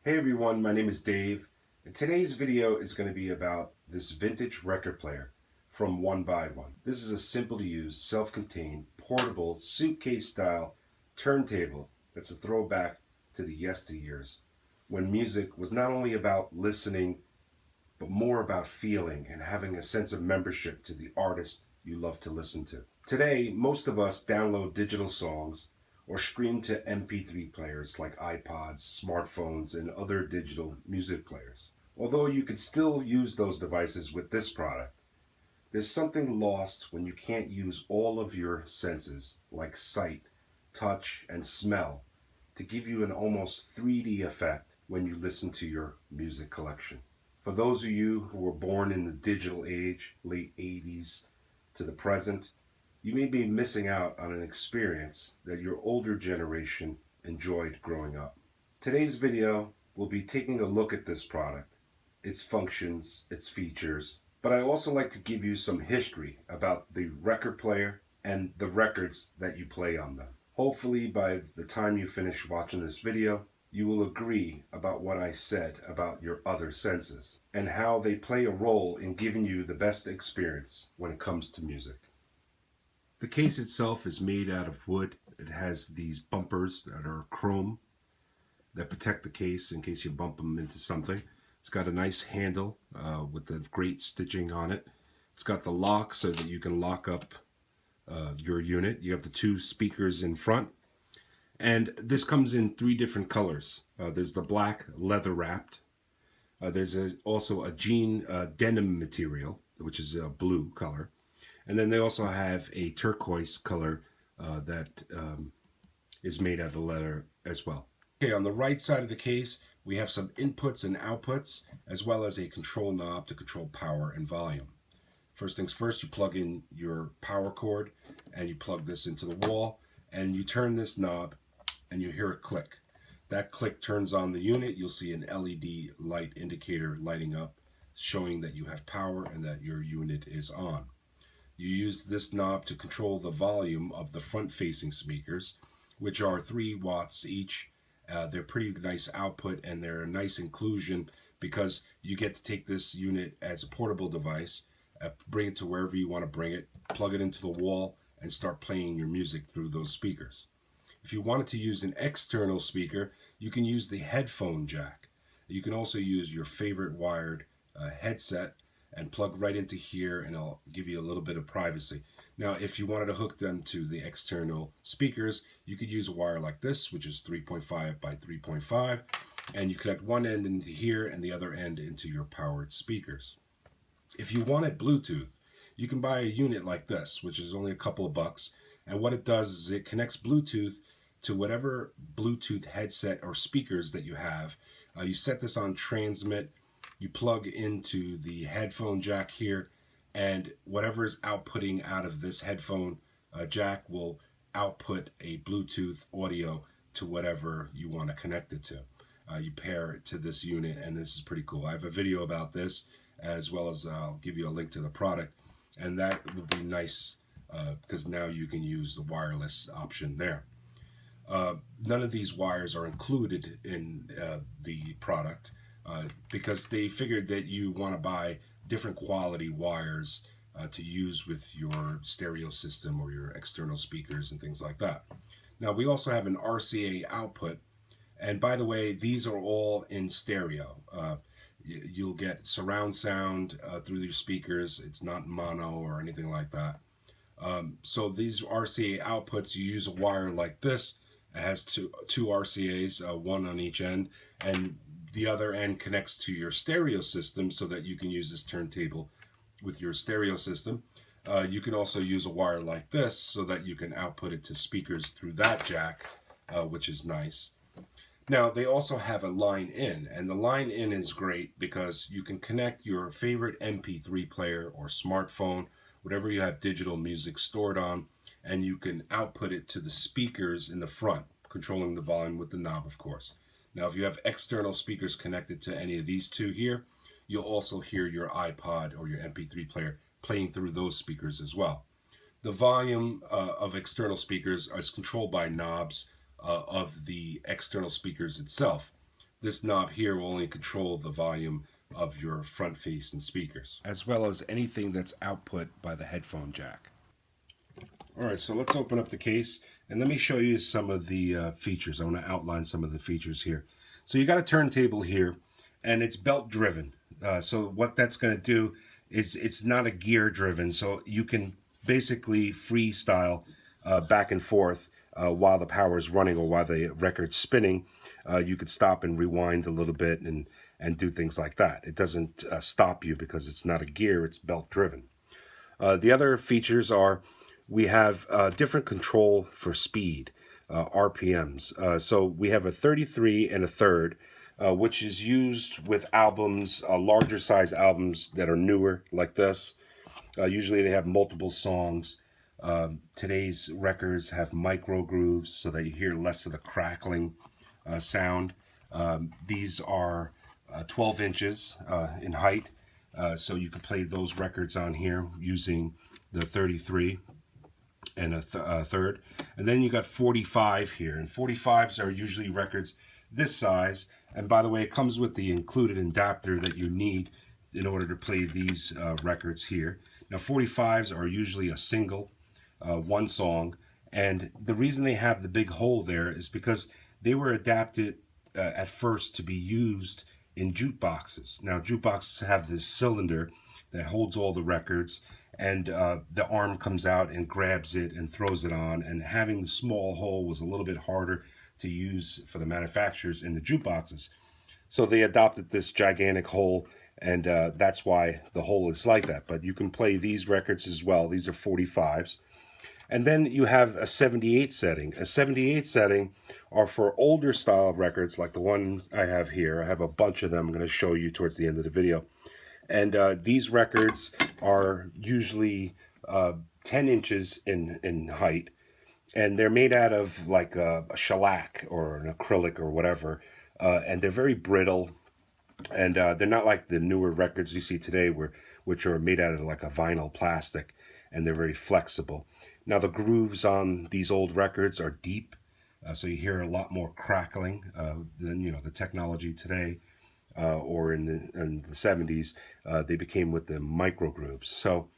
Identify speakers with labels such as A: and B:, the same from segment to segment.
A: Hey everyone, my name is Dave, and today's video is going to be about this vintage record player from 1Byone. This is a simple to use, self-contained, portable, suitcase style turntable that's a throwback to the yesteryears, when music was not only about listening, but more about feeling and having a sense of membership to the artist you love to listen to. Today, most of us download digital songs or stream to MP3 players like iPods, smartphones, and other digital music players. Although you could still use those devices with this product, there's something lost when you can't use all of your senses, like sight, touch, and smell, to give you an almost 3D effect when you listen to your music collection. For those of you who were born in the digital age, late 80s to the present, you may be missing out on an experience that your older generation enjoyed growing up. Today's video will be taking a look at this product, its functions, its features, but I also like to give you some history about the record player and the records that you play on them. Hopefully by the time you finish watching this video, you will agree about what I said about your other senses and how they play a role in giving you the best experience when it comes to music. The case itself is made out of wood. It has these bumpers that are chrome that protect the case in case you bump them into something. It's got a nice handle with the great stitching on it. It's got the lock so that you can lock up your unit. You have the two speakers in front. And this comes in three different colors. There's the black leather wrapped. There's also a jean denim material, which is a blue color. And then they also have a turquoise color that is made out of leather as well. Okay, on the right side of the case, we have some inputs and outputs, as well as a control knob to control power and volume. First things first, you plug in your power cord, and you plug this into the wall, and you turn this knob, and you hear a click. That click turns on the unit. You'll see an LED light indicator lighting up, showing that you have power and that your unit is on. You use this knob to control the volume of the front-facing speakers, which are 3 watts each. They're pretty nice output, and they're a nice inclusion because you get to take this unit as a portable device, bring it to wherever you want to bring it, plug it into the wall, and start playing your music through those speakers. If you wanted to use an external speaker, you can use the headphone jack. You can also use your favorite wired headset and plug right into here, and I'll give you a little bit of privacy. Now, if you wanted to hook them to the external speakers, you could use a wire like this, which is 3.5 by 3.5, and you connect one end into here and the other end into your powered speakers. If you wanted Bluetooth, you can buy a unit like this, which is only a couple of bucks, and what it does is it connects Bluetooth to whatever Bluetooth headset or speakers that you have. You set this on transmit, you plug into the headphone jack here, and whatever is outputting out of this headphone jack will output a Bluetooth audio to whatever you want to connect it to. You pair it to this unit, and this is pretty cool. I have a video about this, as well as I'll give you a link to the product, and that would be nice because now you can use the wireless option there. None of these wires are included in the product because they figured that you want to buy different quality wires to use with your stereo system or your external speakers and things like that. Now, we also have an RCA output, and by the way, these are all in stereo. You'll get surround sound through your speakers. It's not mono or anything like that. So these RCA outputs, you use a wire like this. It has two RCAs, one on each end, and the other end connects to your stereo system so that you can use this turntable with your stereo system. You can also use a wire like this so that you can output it to speakers through that jack, which is nice. Now, they also have a line in, and the line in is great because you can connect your favorite MP3 player or smartphone, whatever you have digital music stored on, and you can output it to the speakers in the front, controlling the volume with the knob, of course. Now, if you have external speakers connected to any of these two here, you'll also hear your iPod or your MP3 player playing through those speakers as well. The volume of external speakers is controlled by knobs of the external speakers itself. This knob here will only control the volume of your front face and speakers, as well as anything that's output by the headphone jack. Alright, so let's open up the case and let me show you some of the features. I want to outline some of the features here. So you got a turntable here, and it's belt driven. So what that's going to do is it's not a gear driven, so you can basically freestyle back and forth while the power is running or while the record's spinning. You could stop and rewind a little bit and do things like that. It doesn't stop you because it's not a gear, it's belt driven. The other features are we have different control for speed, RPMs. So we have a 33 and a third, which is used with albums, larger size albums that are newer like this. Usually they have multiple songs. Today's records have micro grooves so that you hear less of the crackling sound. These are 12 inches in height, so you can play those records on here using the 33 and a third. And then you got 45 here, and 45s are usually records this size. And by the way, it comes with the included adapter that you need in order to play these records here. Now 45s are usually a single, one song, and the reason they have the big hole there is because they were adapted at first to be used in jukeboxes. Now jukeboxes have this cylinder that holds all the records, and the arm comes out and grabs it and throws it on, and having the small hole was a little bit harder to use for the manufacturers in the jukeboxes. So they adopted this gigantic hole, and that's why the hole is like that. But you can play these records as well. These are 45s. And then you have a 78 setting. A 78 setting are for older style records like the one I have here. I have a bunch of them I'm going to show you towards the end of the video. And these records are usually 10 inches in height. And they're made out of like a shellac or an acrylic or whatever. And they're very brittle. And they're not like the newer records you see today, which are made out of like a vinyl plastic. And they're very flexible. Now the grooves on these old records are deep. So you hear a lot more crackling than the technology today. Or in the 70s, they became with the micro grooves. So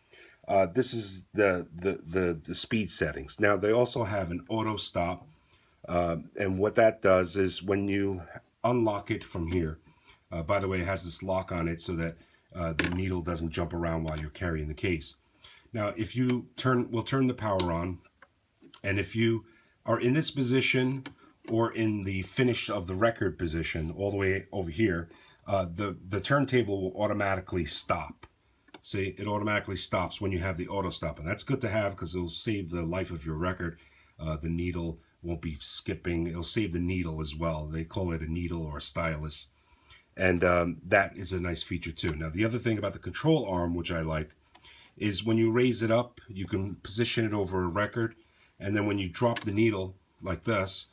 A: this is the speed settings. Now they also have an auto stop, and what that does is when you unlock it from here, by the way, it has this lock on it so that the needle doesn't jump around while you're carrying the case. Now if you we'll turn the power on, and if you are in this position or in the finish of the record position all the way over here, the turntable will automatically stop. See, it automatically stops when you have the auto stop, and that's good to have because it'll save the life of your record. The needle won't be skipping. It'll save the needle as well. They call it a needle or a stylus, and that is a nice feature too. Now the other thing about the control arm, which I like, is when you raise it up, you can position it over a record, and then when you drop the needle like this,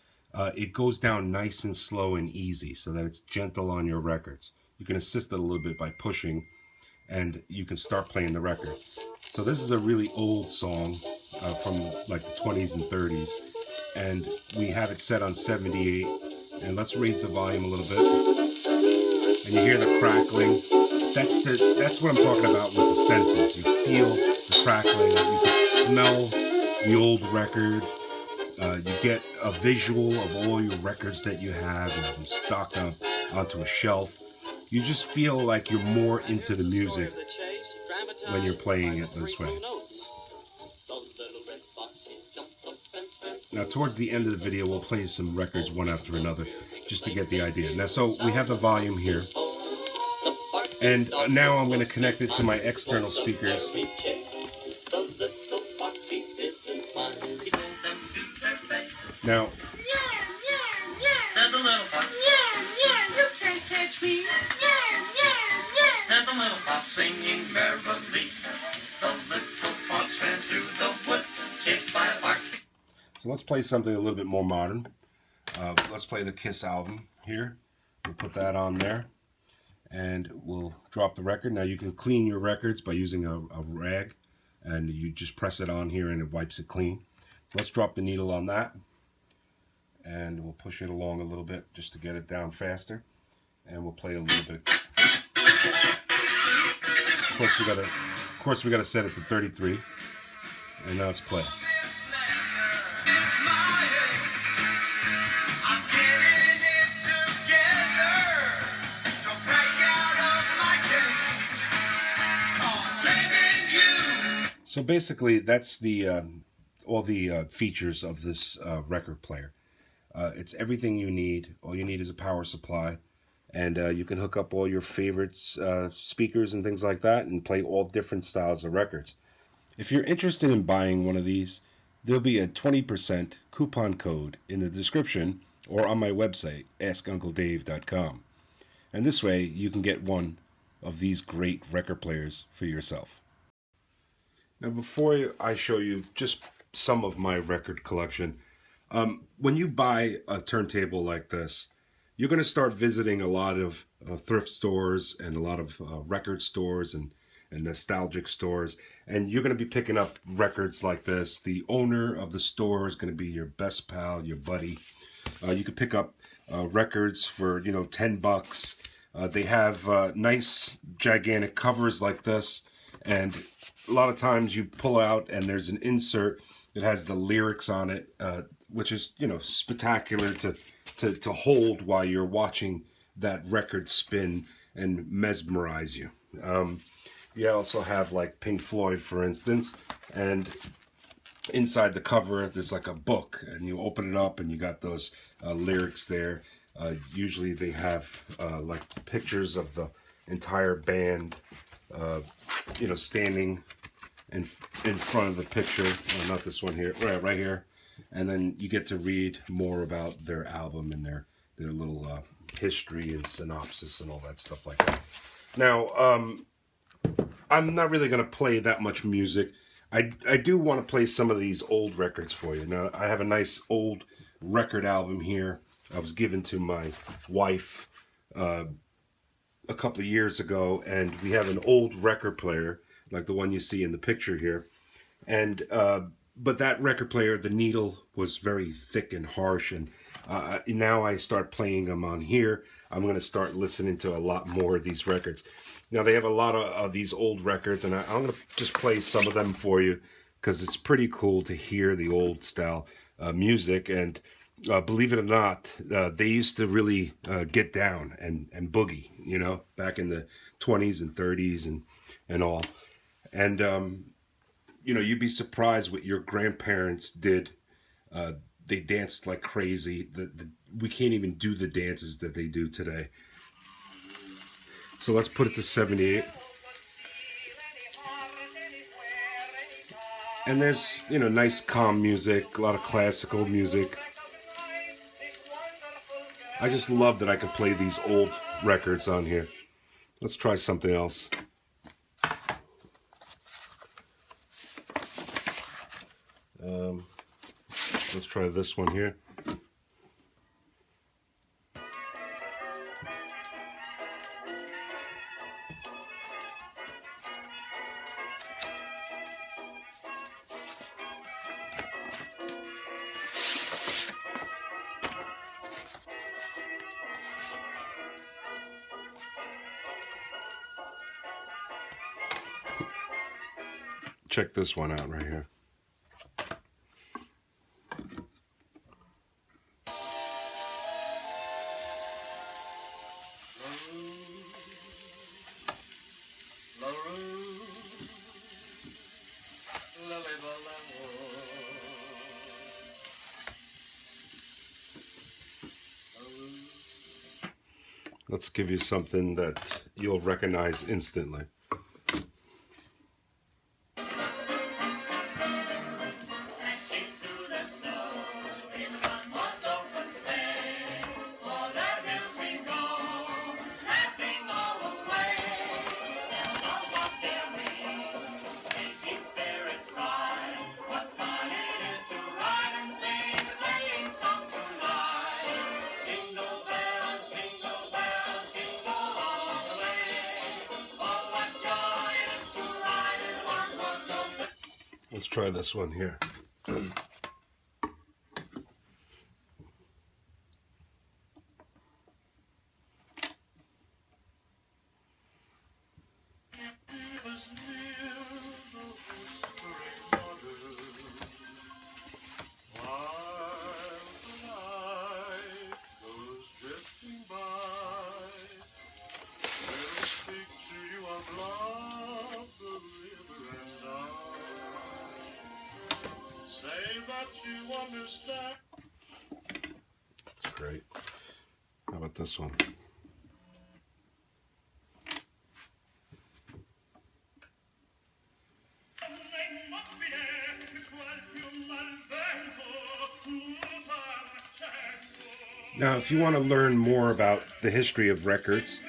A: it goes down nice and slow and easy so that it's gentle on your records. You can assist it a little bit by pushing, and you can start playing the record. So this is a really old song from like the 20s and 30s, and we have it set on 78. And let's raise the volume a little bit, and you hear the crackling. That's what I'm talking about with the senses. You feel the crackling, you can smell the old record. You get a visual of all your records that you have, and them stocked up onto a shelf. You just feel like you're more into the music when you're playing it this way. Now towards the end of the video, we'll play some records one after another just to get the idea. Now, so we have the volume here, and now I'm going to connect it to my external speakers. Now, so let's play something a little bit more modern. Let's play the Kiss album here. We'll put that on there, and we'll drop the record. Now you can clean your records by using a rag, and you just press it on here and it wipes it clean. So let's drop the needle on that, and we'll push it along a little bit just to get it down faster. and we'll play a little bit. Of course we gotta set it to 33, and now let's play. So basically, that's the all the features of this record player. It's everything you need. All you need is a power supply, and you can hook up all your favorite speakers and things like that and play all different styles of records. If you're interested in buying one of these, there'll be a 20% coupon code in the description or on my website, askuncledave.com. And this way, you can get one of these great record players for yourself. Now, before I show you just some of my record collection, when you buy a turntable like this, you're going to start visiting a lot of thrift stores and a lot of record stores and nostalgic stores, and you're going to be picking up records like this. The owner of the store is going to be your best pal, your buddy. You could pick up records for $10. They have nice gigantic covers like this, and a lot of times you pull out and there's an insert that has the lyrics on it, which is spectacular to hold while you're watching that record spin and mesmerize you. You also have like Pink Floyd, for instance, and inside the cover there's like a book, and you open it up and you got those lyrics there. Usually they have like pictures of the entire band, standing in front of the picture. Oh, not this one here, right here. And then you get to read more about their album and their little history and synopsis and all that stuff like that. Now, I'm not really going to play that much music. I do want to play some of these old records for you. Now, I have a nice old record album here. I was given to my wife a couple of years ago, and we have an old record player like the one you see in the picture here. And but that record player, the needle was very thick and harsh, and now I start playing them on here. I'm going to start listening to a lot more of these records. Now, they have a lot of these old records, and I'm going to just play some of them for you because it's pretty cool to hear the old style music. And believe it or not, they used to really get down and boogie, back in the 20s and 30s and all. And, you'd be surprised what your grandparents did. They danced like crazy. We can't even do the dances that they do today. So let's put it to 78. And there's, nice calm music, a lot of classical music. I just love that I can play these old records on here. Let's try something else. Let's try this one here. Check this one out right here. Let's give you something that you'll recognize instantly. Let's try this one here.
B: love the river and I. Say that you understand.
A: That's great. How about this one? Now, if you want to learn more about the history of records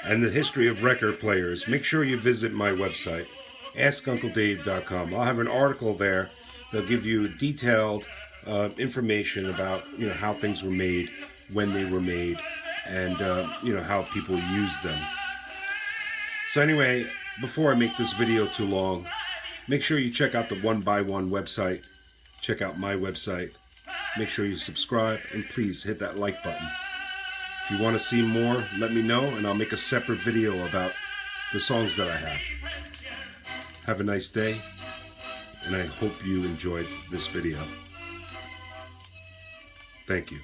A: and the history of record players, make sure you visit my website, askuncledave.com. I'll have an article there that'll give you detailed information about how things were made, when they were made, and how people use them. So anyway, before I make this video too long, make sure you check out the 1Byone website. Check out my website. Make sure you subscribe, and please hit that like button. If you want to see more, let me know, and I'll make a separate video about the songs that I have. Have a nice day, and I hope you enjoyed this video. Thank you.